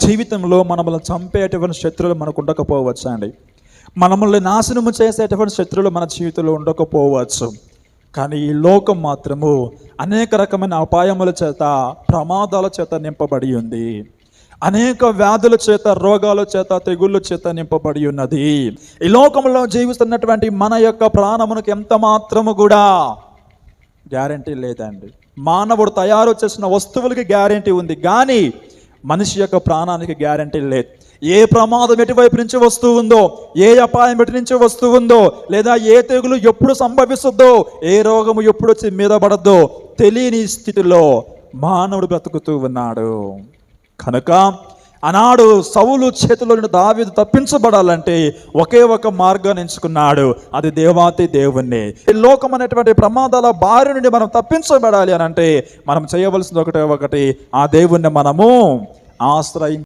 జీవితంలో మనల్ని చంపేటువంటి శత్రువులు మనకు ఉండకపోవచ్చు అండి. మనల్ని నాశనము చేసేటువంటి శత్రువులు మన జీవితంలో ఉండకపోవచ్చు. కానీ ఈ లోకం మాత్రము అనేక రకమైన అపాయముల చేత, ప్రమాదాల చేత నింపబడి ఉంది. అనేక వ్యాధుల చేత, రోగాల చేత, తెగుళ్ళ చేత నింపబడి ఉన్నది. ఈ లోకంలో జీవిస్తున్నటువంటి మన యొక్క ప్రాణమునకు ఎంత మాత్రము కూడా గ్యారంటీ లేదండి. మానవుడు తయారు చేసిన వస్తువులకి గ్యారంటీ ఉంది, కానీ మనిషి యొక్క ప్రాణానికి గ్యారంటీ లేదు. ఏ ప్రమాదం ఎటువైపు నుంచి వస్తూ ఉందో, ఏ అపాయం ఎటు నుంచి వస్తూ ఉందో, లేదా ఏ తెగులు ఎప్పుడు సంభవిస్తుందో, ఏ రోగము ఎప్పుడు వచ్చి మీద పడద్దో తెలియని స్థితిలో మానవుడు బ్రతుకుతూ ఉన్నాడు. కనుక ఆనాడు సౌలు చేతిలో నుండి దావీదు తప్పించబడాలంటే ఒకే ఒక మార్గాన్ని ఎంచుకున్నాడు, అది దేవాతి దేవుణ్ణి. ఈ లోకం అనేటువంటి ప్రమాదాల బారి నుండి మనం తప్పించబడాలి అని అంటే మనం చేయవలసింది ఒకటే ఒకటి, ఆ దేవుణ్ణి మనము ఆశ్రయించాలి.